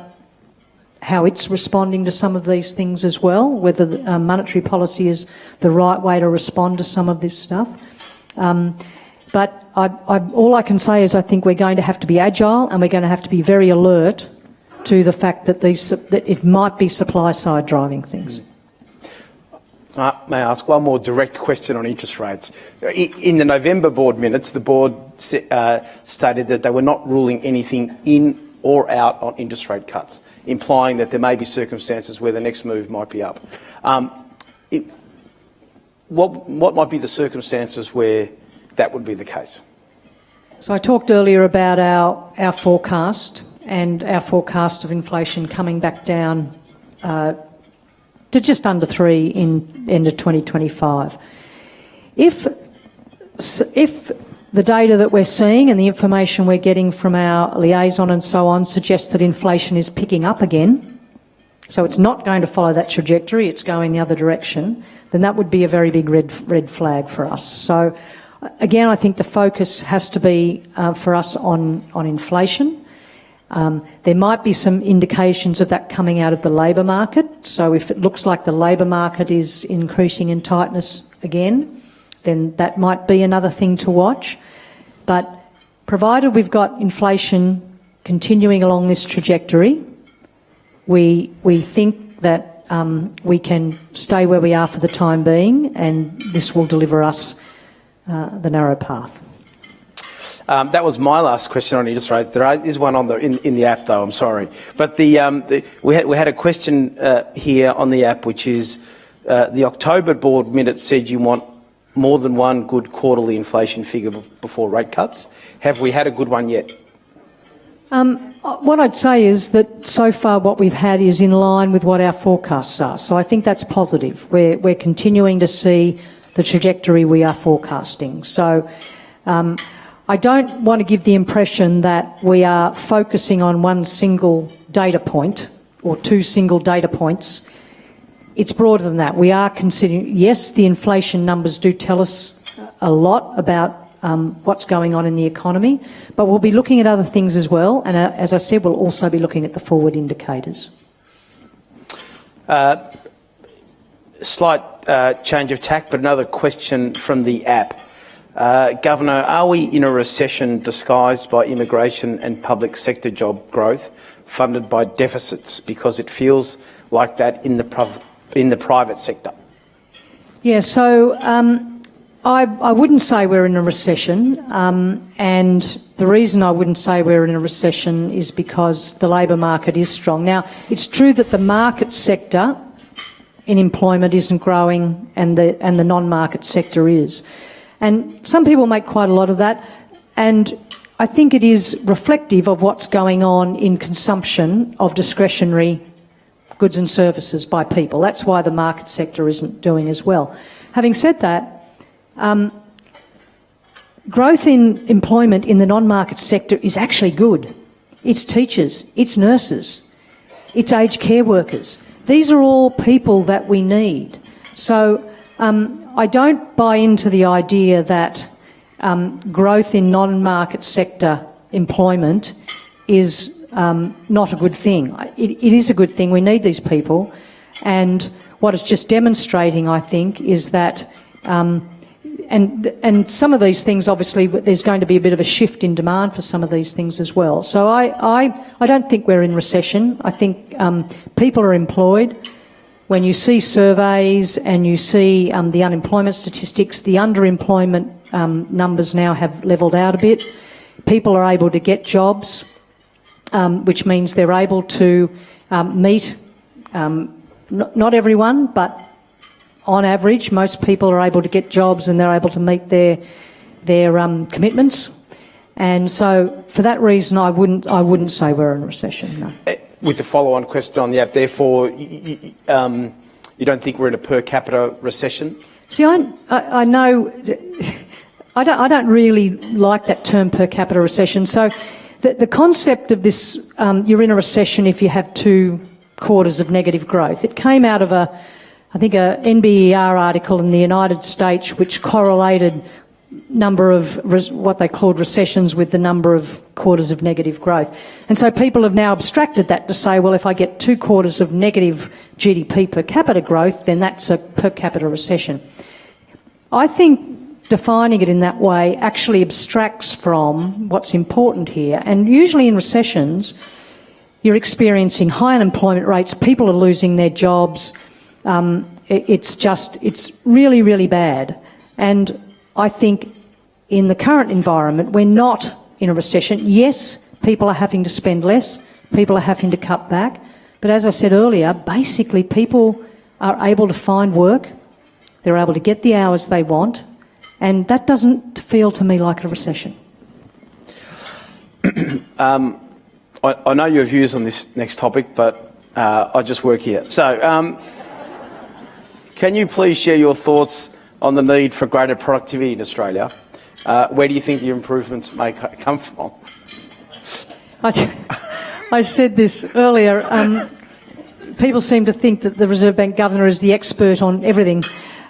how it's responding to some of these things as well, whether monetary policy is the right way to respond to some of this stuff. But all I can say is I think we're going to have to be agile, and we're going to have to be very alert to the fact that that it might be supply side driving things. May I ask one more direct question on interest rates? In the November board minutes, the board stated that they were not ruling anything in or out on interest rate cuts, implying that there may be circumstances where the next move might be up. What might be the circumstances where that would be the case? So I talked earlier about our forecast and our forecast of inflation coming back down to just under 3 in end of 2025. If the data that we're seeing and the information we're getting from our liaison and so on suggests that inflation is picking up again, so it's not going to follow that trajectory, it's going the other direction, then that would be a very big red flag for us. So again, I think the focus has to be for us on inflation. There might be some indications of that coming out of the labour market. So if it looks like the labour market is increasing in tightness again, then that might be another thing to watch. But provided we've got inflation continuing along this trajectory, we think that we can stay where we are for the time being, and this will deliver us the narrow path. That was my last question on interest rates. There is one on in the app, though. I'm sorry, but we had a question here on the app, which is the October board minutes said you want more than one good quarterly inflation figure before rate cuts. Have we had a good one yet? What I'd say is that so far what we've had is in line with what our forecasts are. So I think that's positive. We're continuing to see the trajectory we are forecasting. So I don't want to give the impression that we are focusing on one single data point or two single data points. It's broader than that. We are considering, yes, the inflation numbers do tell us a lot about what's going on in the economy, but we'll be looking at other things as well, and as I said, we'll also be looking at the forward indicators. Slight change of tack, but another question from the app. Governor, are we in a recession disguised by immigration and public sector job growth funded by deficits? Because it feels like that in the private sector. Yeah, so I wouldn't say we're in a recession, and the reason I wouldn't say we're in a recession is because the labour market is strong. Now, it's true that the market sector in employment isn't growing and the non-market sector is. And some people make quite a lot of that, and I think it is reflective of what's going on in consumption of discretionary goods and services by people. That's why the market sector isn't doing as well. Having said that, growth in employment in the non-market sector is actually good. It's teachers, it's nurses, it's aged care workers. These are all people that we need. So I don't buy into the idea that growth in non-market sector employment is not a good thing. It is a good thing. We need these people. And what it's just demonstrating, I think, is that, and some of these things, obviously, there's going to be a bit of a shift in demand for some of these things as well. So I don't think we're in recession. I think people are employed. When you see surveys and you see the unemployment statistics, the underemployment numbers now have levelled out a bit. People are able to get jobs, which means they're able to meet, not everyone, but on average, most people are able to get jobs and they're able to meet their commitments. And so, for that reason, I wouldn't say we're in a recession. No. With the follow-on question on the app, therefore, you don't think we're in a per capita recession? See, I know I don't really like that term per capita recession. So, the concept of this, you're in a recession if you have 2 quarters of negative growth. It came out of a NBER article in the United States, which correlated number of what they called recessions with the number of quarters of negative growth. And so people have now abstracted that to say, well, if I get 2 quarters of negative GDP per capita growth, then that's a per capita recession. I think defining it in that way actually abstracts from what's important here. And usually in recessions, you're experiencing high unemployment rates, people are losing their jobs. It's really, really bad. And I think in the current environment, we're not in a recession. Yes, people are having to spend less, people are having to cut back, but as I said earlier, basically people are able to find work, they're able to get the hours they want, and that doesn't feel to me like a recession. I know your views on this next topic, but I just work here. So, can you please share your thoughts on the need for greater productivity in Australia? Where do you think the improvements may come from? I said this earlier. People seem to think that the Reserve Bank Governor is the expert on everything.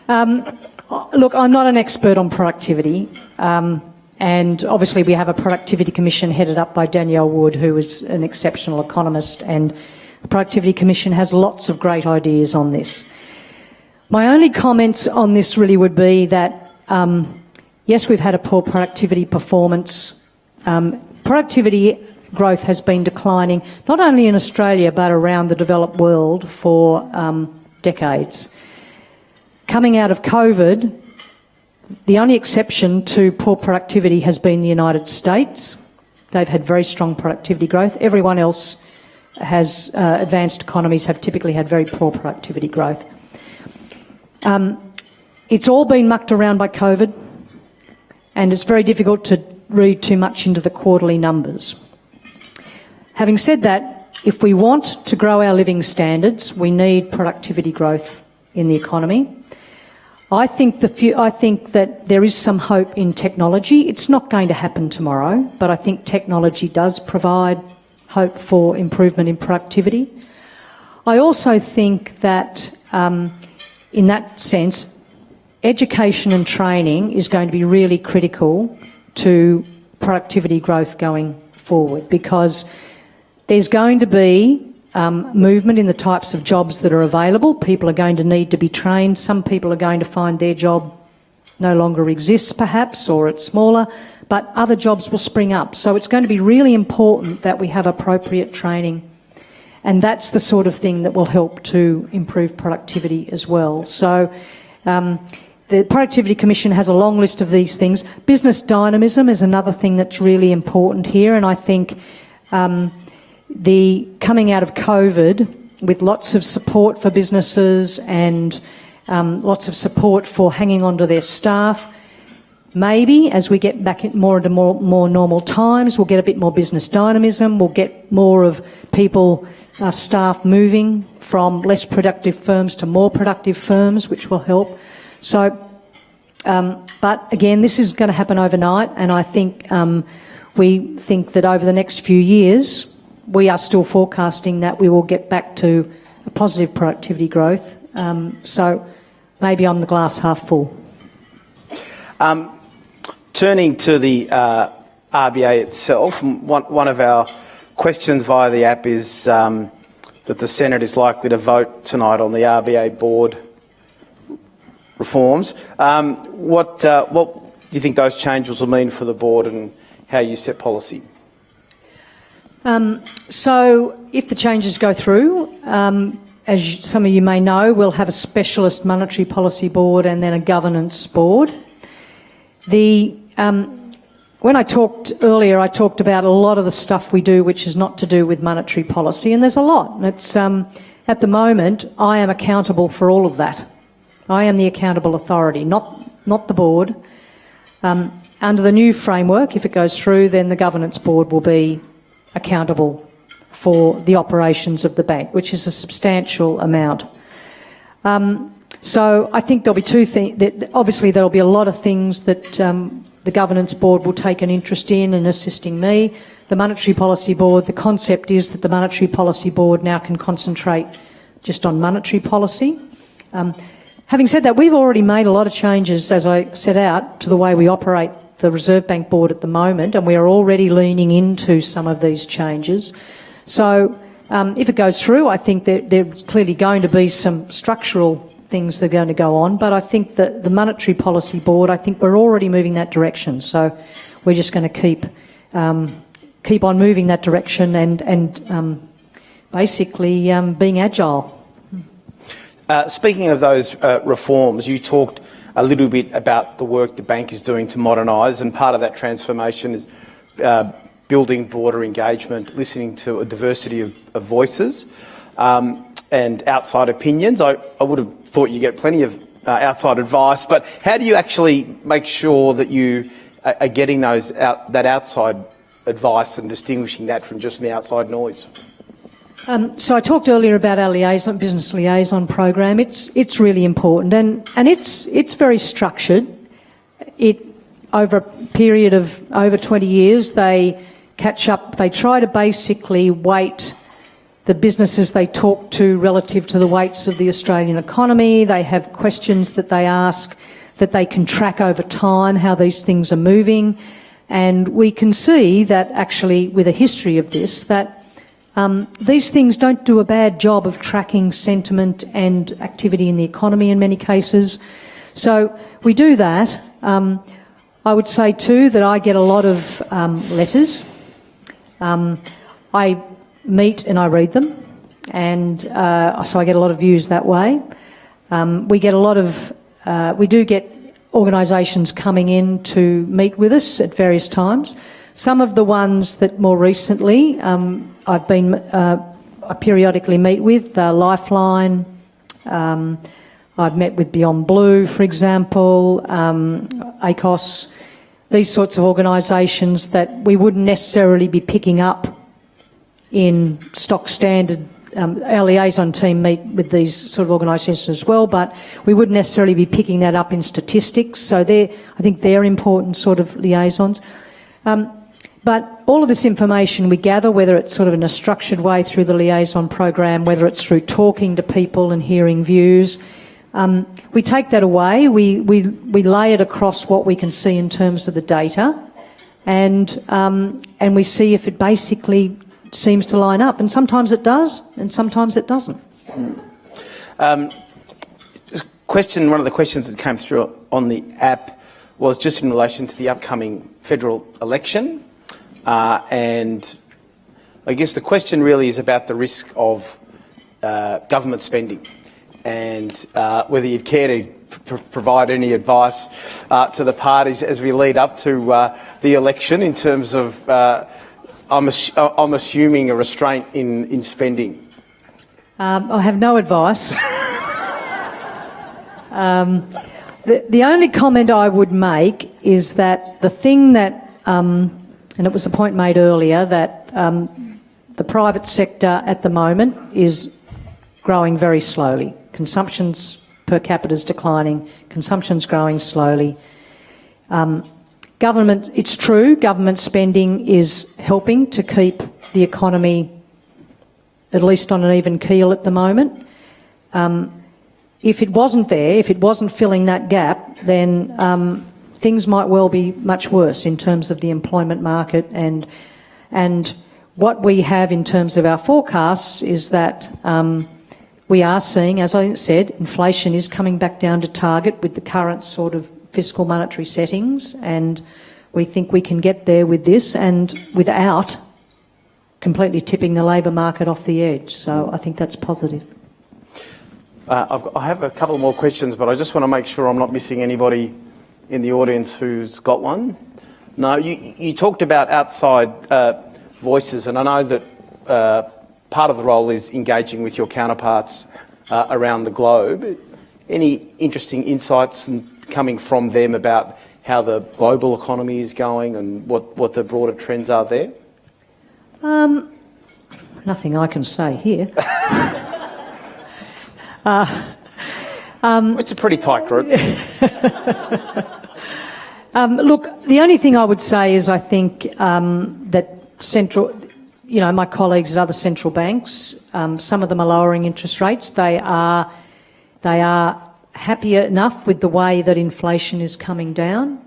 Look, I'm not an expert on productivity. And obviously we have a Productivity Commission headed up by Danielle Wood, who is an exceptional economist, and the Productivity Commission has lots of great ideas on this. My only comments on this really would be that, yes, we've had a poor productivity performance. Productivity growth has been declining, not only in Australia but around the developed world for decades. Coming out of COVID, the only exception to poor productivity has been the United States. They've had very strong productivity growth. Everyone else has, advanced economies have typically had very poor productivity growth. It's all been mucked around by COVID, and it's very difficult to read too much into the quarterly numbers. Having said that, if we want to grow our living standards, we need productivity growth in the economy. I think that there is some hope in technology. It's not going to happen tomorrow, but I think technology does provide hope for improvement in productivity. I also think that, in that sense, education and training is going to be really critical to productivity growth going forward, because there's going to be movement in the types of jobs that are available. People are going to need to be trained. Some people are going to find their job no longer exists, perhaps, or it's smaller, but other jobs will spring up. So it's going to be really important that we have appropriate training, and that's the sort of thing that will help to improve productivity as well. So the Productivity Commission has a long list of these things. Business dynamism is another thing that's really important here, and I think the coming out of COVID with lots of support for businesses and lots of support for hanging on to their staff, maybe as we get back more into more normal times, we'll get a bit more business dynamism, we'll get more of people, staff moving from less productive firms to more productive firms, which will help. So, but again, this is going to happen overnight, and I think we think that over the next few years, we are still forecasting that we will get back to a positive productivity growth. So maybe I'm the glass half full. Turning to the RBA itself, one of our questions via the app is that the Senate is likely to vote tonight on the RBA board reforms. What do you think those changes will mean for the board and how you set policy? So if the changes go through, as some of you may know, we'll have a specialist monetary policy board and then a governance board. When I talked earlier, I talked about a lot of the stuff we do which is not to do with monetary policy, and there's a lot. It's, at the moment, I am accountable for all of that. I am the accountable authority, not the board. Under the new framework, if it goes through, then the governance board will be accountable for the operations of the bank, which is a substantial amount. So I think there'll be two things. Obviously, there'll be a lot of things that the governance board will take an interest in assisting me. The monetary policy board, the concept is that the monetary policy board now can concentrate just on monetary policy. Having said that, we've already made a lot of changes, as I set out, to the way we operate the Reserve Bank board at the moment, and we are already leaning into some of these changes. So if it goes through, I think that there's clearly going to be some structural things that are going to go on, but I think that the monetary policy board, I think we're already moving that direction. So we're just going to keep on moving that direction and basically being agile. Speaking of those reforms, you talked a little bit about the work the bank is doing to modernise, and part of that transformation is building broader engagement, listening to a diversity of voices and outside opinions. I would have thought you get plenty of outside advice, but how do you actually make sure that you are getting that outside advice and distinguishing that from just the outside noise? So I talked earlier about our business liaison program. It's really important, and it's very structured. Over a period of over 20 years, they catch up. They try to basically weight the businesses they talk to relative to the weights of the Australian economy. They have questions that they ask that they can track over time how these things are moving, and we can see that actually, with a history of this, that these things don't do a bad job of tracking sentiment and activity in the economy in many cases. So we do that. I would say too that I get a lot of letters. I meet and I read them, and so I get a lot of views that way. We do get organisations coming in to meet with us at various times. Some of the ones that more recently I periodically meet with, Lifeline, I've met with Beyond Blue, for example, ACOS, these sorts of organisations that we wouldn't necessarily be picking up in stock standard our liaison team meet with these sort of organisations as well, but we wouldn't necessarily be picking that up in statistics. So I think they're important sort of liaisons. But all of this information we gather, whether it's sort of in a structured way through the liaison program, whether it's through talking to people and hearing views, we take that away, we lay it across what we can see in terms of the data, and we see if it basically seems to line up. And sometimes it does, and sometimes it doesn't. One of the questions that came through on the app was just in relation to the upcoming federal election. And I guess the question really is about the risk of government spending and whether you'd care to provide any advice to the parties as we lead up to the election in terms of, I'm assuming, a restraint in spending. I have no advice. The only comment I would make is that the thing that, and it was a point made earlier, that the private sector at the moment is growing very slowly. Consumption's per capita is declining, consumption's growing slowly. Government, it's true, government spending is helping to keep the economy at least on an even keel at the moment. If it wasn't there, if it wasn't filling that gap, then things might well be much worse in terms of the employment market, and what we have in terms of our forecasts is that we are seeing, as I said, inflation is coming back down to target with the current sort of fiscal monetary settings, and we think we can get there with this and without completely tipping the labour market off the edge. So I think that's positive. I have a couple more questions, but I just want to make sure I'm not missing anybody in the audience who's got one. No, you talked about outside voices, and I know that part of the role is engaging with your counterparts around the globe. Any interesting insights coming from them about how the global economy is going and what the broader trends are there? Nothing I can say here. It's a pretty tight group. Look, the only thing I would say is I think that my colleagues at other central banks, some of them are lowering interest rates. They are happy enough with the way that inflation is coming down,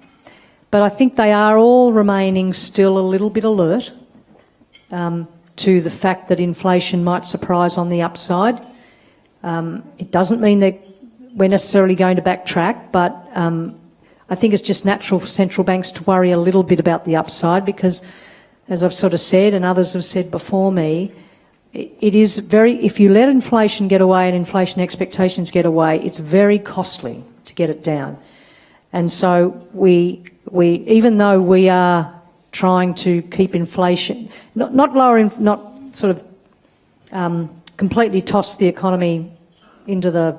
but I think they are all remaining still a little bit alert to the fact that inflation might surprise on the upside. It doesn't mean that we're necessarily going to backtrack, but I think it's just natural for central banks to worry a little bit about the upside because, as I've sort of said and others have said before me, it is if you let inflation get away and inflation expectations get away, it's very costly to get it down. And so we even though we are trying to keep inflation, not completely toss the economy into the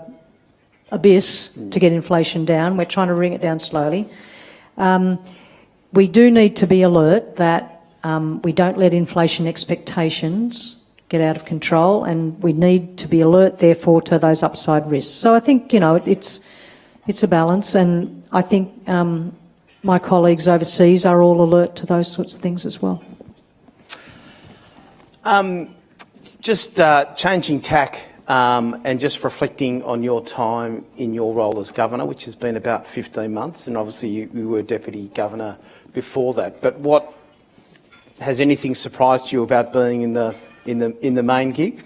abyss to get inflation down. We're trying to bring it down slowly. We do need to be alert that we don't let inflation expectations get out of control, and we need to be alert, therefore, to those upside risks. So I think, it's a balance, and I think my colleagues overseas are all alert to those sorts of things as well. Just changing tack and just reflecting on your time in your role as Governor, which has been about 15 months, and obviously you were Deputy Governor before that. But has anything surprised you about being in the main gig?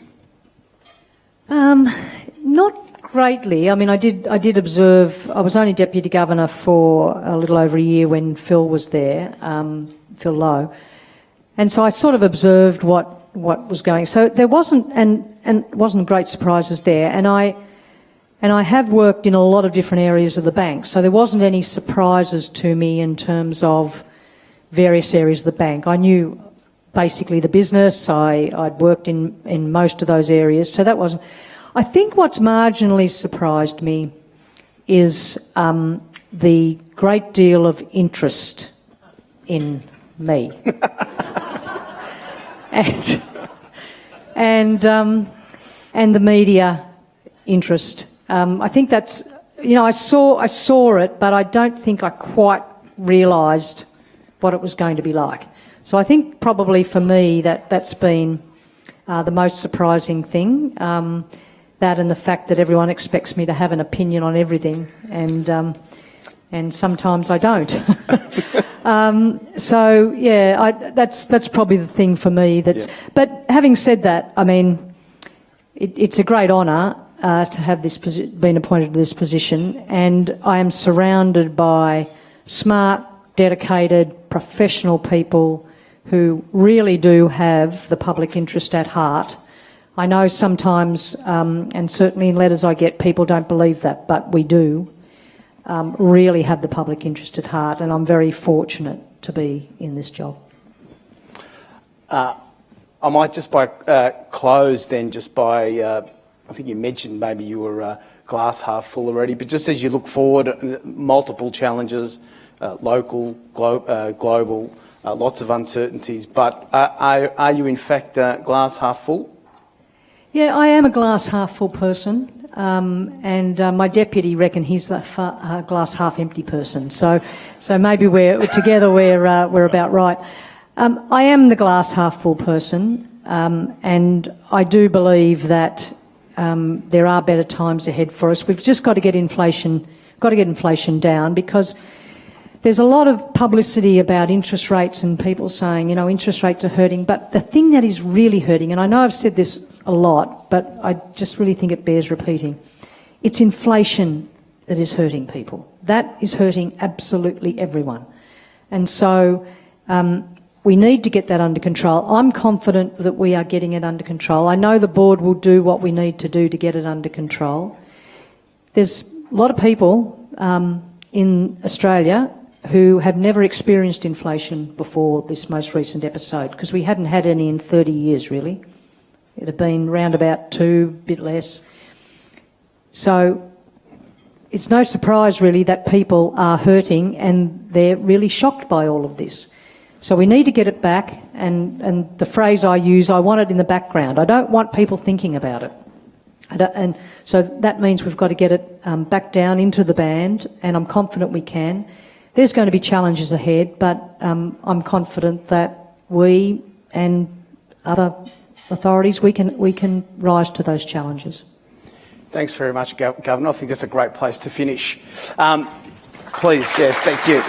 Not greatly. I mean, I did observe. I was only Deputy Governor for a little over a year when Phil was there, Phil Lowe, and so I sort of observed what was going. So there wasn't great surprises there, and I have worked in a lot of different areas of the bank, so there wasn't any surprises to me in terms of various areas of the bank. I knew basically the business. I'd worked in most of those areas, so that wasn't. I think what's marginally surprised me is the great deal of interest in me. And and the media interest. I think that's, I saw it, but I don't think I quite realised what it was going to be like. So I think probably for me that's been the most surprising thing, that and the fact that everyone expects me to have an opinion on everything, and sometimes I don't. So yeah, that's probably the thing for me. But having said that, I mean, it's a great honour to have been appointed to this position, and I am surrounded by smart, dedicated, professional people who really do have the public interest at heart. I know sometimes, and certainly in letters I get, people don't believe that, but we do really have the public interest at heart, and I'm very fortunate to be in this job. I might just close then just by, I think you mentioned maybe you were glass half full already, but just as you look forward, multiple challenges, local, global, lots of uncertainties, but are you in fact glass half full? Yeah, I am a glass half full person, and my deputy reckon he's the glass half empty person. So maybe we're together. We're about right. I am the glass half full person, and I do believe that there are better times ahead for us. We've just got to get inflation down, because there's a lot of publicity about interest rates and people saying, interest rates are hurting. But the thing that is really hurting, and I know I've said this a lot, but I just really think it bears repeating, it's inflation that is hurting people. That is hurting absolutely everyone. And so we need to get that under control. I'm confident that we are getting it under control. I know the board will do what we need to do to get it under control. There's a lot of people in Australia who have never experienced inflation before this most recent episode, because we hadn't had any in 30 years, really. It had been round about 2, a bit less. So it's no surprise, really, that people are hurting and they're really shocked by all of this. So we need to get it back, and the phrase I use, I want it in the background. I don't want people thinking about it. And so that means we've got to get it back down into the band, and I'm confident we can. There's going to be challenges ahead, but I'm confident that we and other authorities, we can rise to those challenges. Thanks very much, Governor. I think that's a great place to finish. Please, yes, thank you.